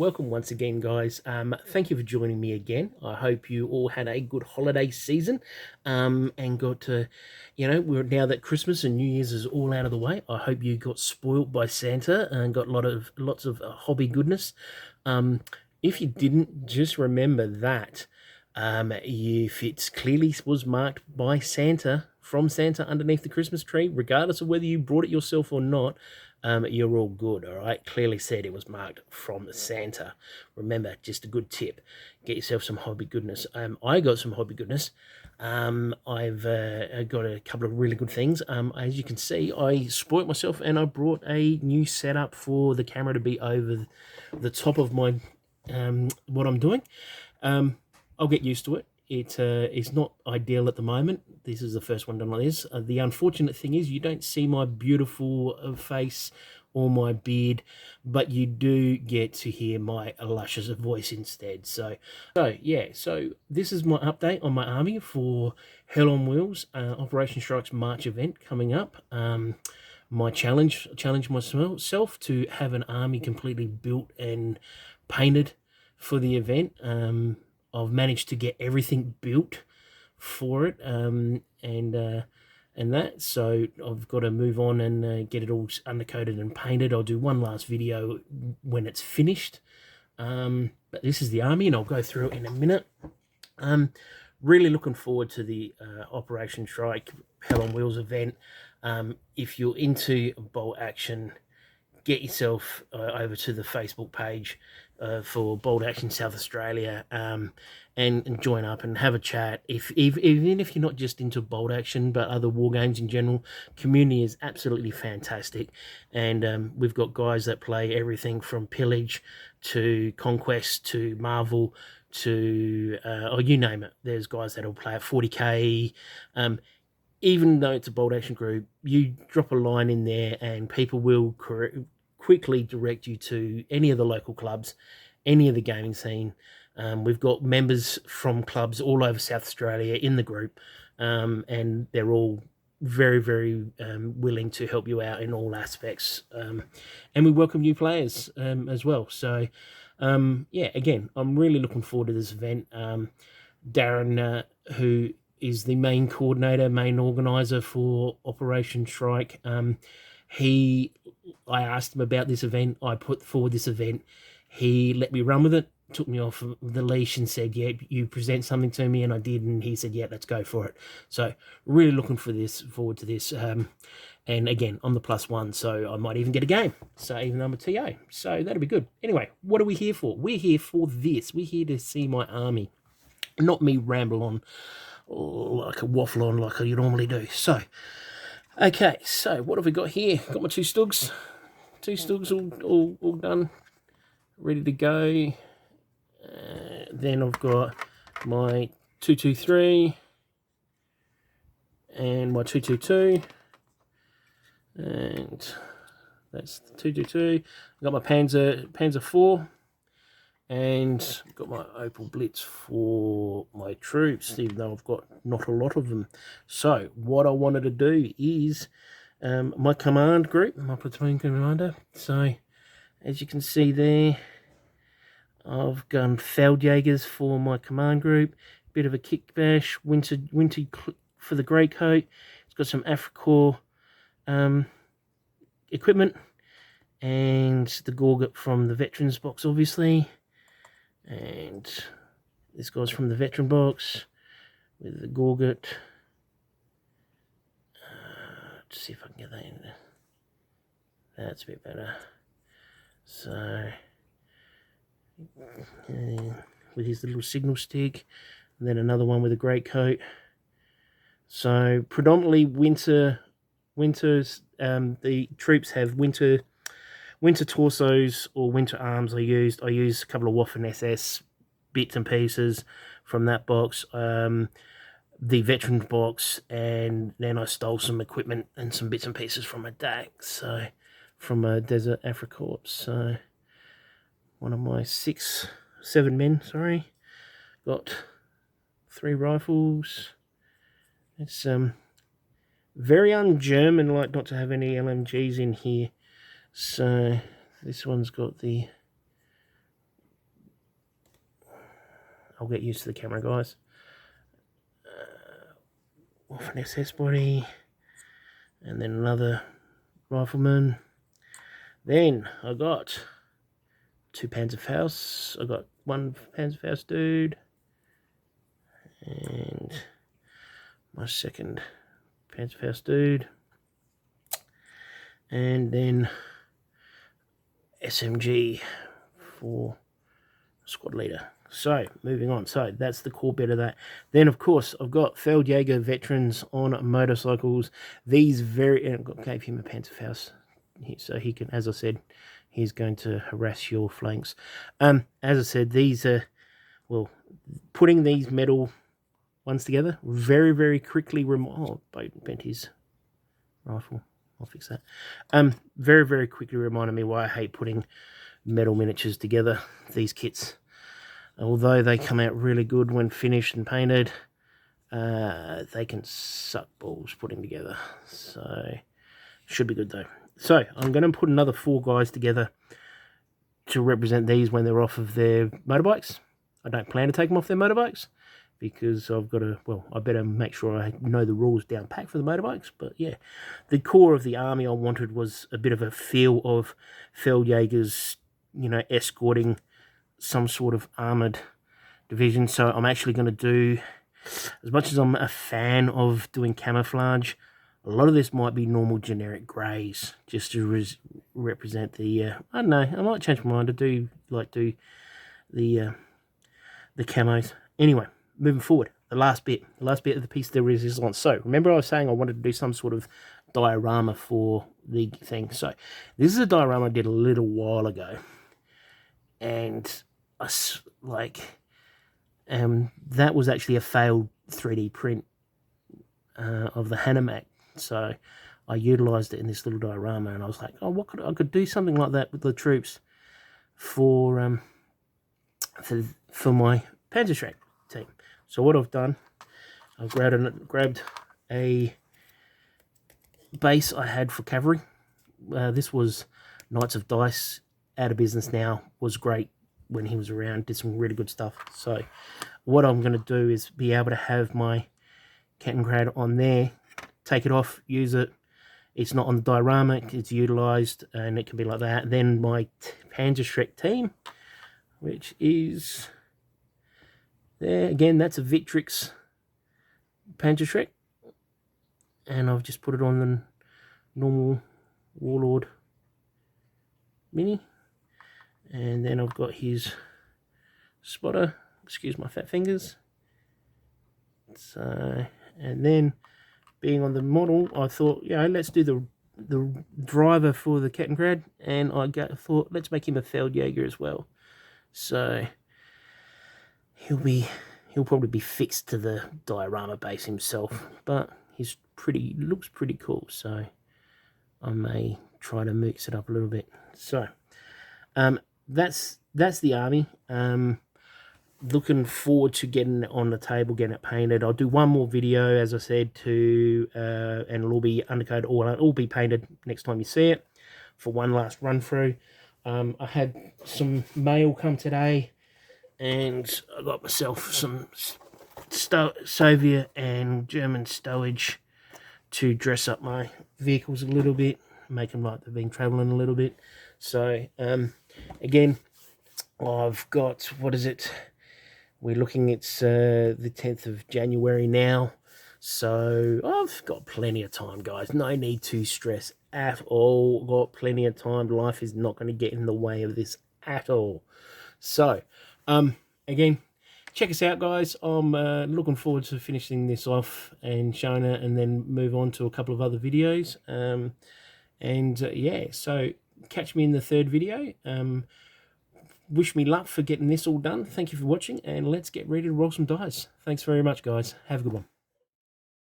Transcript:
welcome once again, guys. Thank you for joining me again. I hope you all had a good holiday season, and got to, we're now that Christmas and New Year's is all out of the way. I hope you got spoilt by Santa and got lots of hobby goodness. If you didn't, just remember that if it's clearly was marked by Santa, from Santa underneath the Christmas tree, regardless of whether you brought it yourself or not, you're all good, all right? Clearly said it was marked from Santa. Remember, just a good tip. Get yourself some hobby goodness. I got some hobby goodness. I've got a couple of really good things. As you can see, I spoilt myself and I brought a new setup for the camera to be over the top of my what I'm doing. I'll get used to it. It's not ideal at the moment. This is the first one done like this. The unfortunate thing is you don't see my beautiful face or my beard, but you do get to hear my luscious voice instead. So this is my update on my army for Hell on Wheels Operation Strike's March event coming up. My challenge myself to have an army completely built and painted for the event. I've managed to get everything built for it, and that. So I've got to move on and get it all undercoated and painted. I'll do one last video when it's finished. But this is the army, and I'll go through it in a minute. Really looking forward to the Operation Strike Hell on Wheels event. If you're into bolt action, get yourself over to the Facebook page for Bold Action South Australia, and join up and have a chat. Even if you're not just into Bold Action but other war games in general, community is absolutely fantastic, and we've got guys that play everything from Pillage to Conquest to Marvel to or you name it. There's guys that'll play at 40k. Even though it's a Bold Action group, you drop a line in there and people will quickly direct you to any of the local clubs, any of the gaming scene. We've got members from clubs all over South Australia in the group, and they're all very, very willing to help you out in all aspects. And we welcome new players as well. So, again, I'm really looking forward to this event. Darren, who is the main coordinator, main organizer for Operation Strike, I asked him about this event. I put forward this event. He let me run with it, took me off the leash and said, yeah, you present something to me, and I did, and he said, yeah, let's go for it. So really looking forward to this. And again, I'm the +1, so I might even get a game. So even though I'm a TA, so that'll be good. Anyway, what are we here for? We're here for this. We're here to see my army, not me ramble on like a waffle on like I normally do. So, okay, so what have we got here? Got my two Stugs all done, ready to go. Then I've got my 223 and my 222, and that's the 222. I've got my Panzer 4, and got my Opal Blitz for my troops, even though I've got not a lot of them. So what I wanted to do is my command group, my platoon commander. So as you can see there, I've gone Feldjägers for my command group, bit of a kick bash, winter for the grey coat. It's got some Africor equipment, and the Gorget from the veterans box, obviously. And this guy's from the veteran box with the Gorget. Let's see if I can get that in there. That's a bit better. So, with his little signal stick, and then another one with a great coat. So predominantly winters. The troops have winter torsos or winter arms. I use a couple of Waffen SS bits and pieces from that box, the veteran box, and then I stole some equipment and some bits and pieces from a DAC, so from a Desert Africa Corps. So one of my 7 men, got 3 rifles. It's very un-German, like not to have any LMGs in here. So this one's got the I'll get used to the camera, guys. Off an SS body, and then another rifleman. Then I got 2 Panzerfaust. I got 1 Panzerfaust dude, and my second Panzerfaust dude, and then SMG for squad leader. So moving on, so that's the core bit of that. Then of course I've got Feldjäger veterans on motorcycles. These gave him a Panzerfaust so he can, as I said, he's going to harass your flanks. As I said, these are, well, putting these metal ones together very, very quickly. Oh, bent his rifle. I'll fix that. Very, very quickly reminded me why I hate putting metal miniatures together. These kits, although they come out really good when finished and painted, they can suck balls putting together. So should be good though. So I'm going to put another 4 guys together to represent these when they're off of their motorbikes. I don't plan to take them off their motorbikes because I've got to, well, I better make sure I know the rules down pat for the motorbikes. But yeah, the core of the army I wanted was a bit of a feel of Feldjägers, you know, escorting some sort of armoured division. So I'm actually going to do, as much as I'm a fan of doing camouflage, a lot of this might be normal generic greys, just to represent the, I don't know, I might change my mind to do the camos. Anyway, moving forward, the last bit of the piece of the resistance. So remember I was saying I wanted to do some sort of diorama for the thing. So this is a diorama I did a little while ago, and that was actually a failed 3D print of the Hanomag. So I utilized it in this little diorama, and I was like, oh, I could do something like that with the troops for my Panzerschreck team. So what I've done, I've grabbed a base I had for cavalry. This was Knights of Dice, out of business now, was great when he was around, did some really good stuff. So what I'm going to do is be able to have my Kettengrad on there, take it off, use it. It's not on the diorama, it's utilized, and it can be like that. Then my Panzerschreck team, which is there again, that's a Victrix Panzerschreck, and I've just put it on the normal Warlord mini, and then I've got his spotter, excuse my fat fingers. So, and then being on the model, I thought, you know, let's do the driver for the Kettengrad, and I thought, let's make him a Feldjäger as well. So he'll probably be fixed to the diorama base himself, but looks pretty cool. So I may try to mix it up a little bit. So that's the army. Looking forward to getting it on the table, getting it painted. I'll do one more video, as I said, and it'll all be undercoated, all be painted next time you see it, for one last run through. I had some mail come today, and I got myself some Soviet and German stowage to dress up my vehicles a little bit, make them like they've been traveling a little bit. So again, I've got, what is it? We're looking, it's the 10th of January now. So I've got plenty of time, guys. No need to stress at all. Got plenty of time. Life is not going to get in the way of this at all. So, again, check us out, guys. I'm looking forward to finishing this off and showing it, and then move on to a couple of other videos. Yeah, so catch me in the 3rd video. Wish me luck for getting this all done. Thank you for watching, and let's get ready to roll some dice. Thanks very much, guys. Have a good one.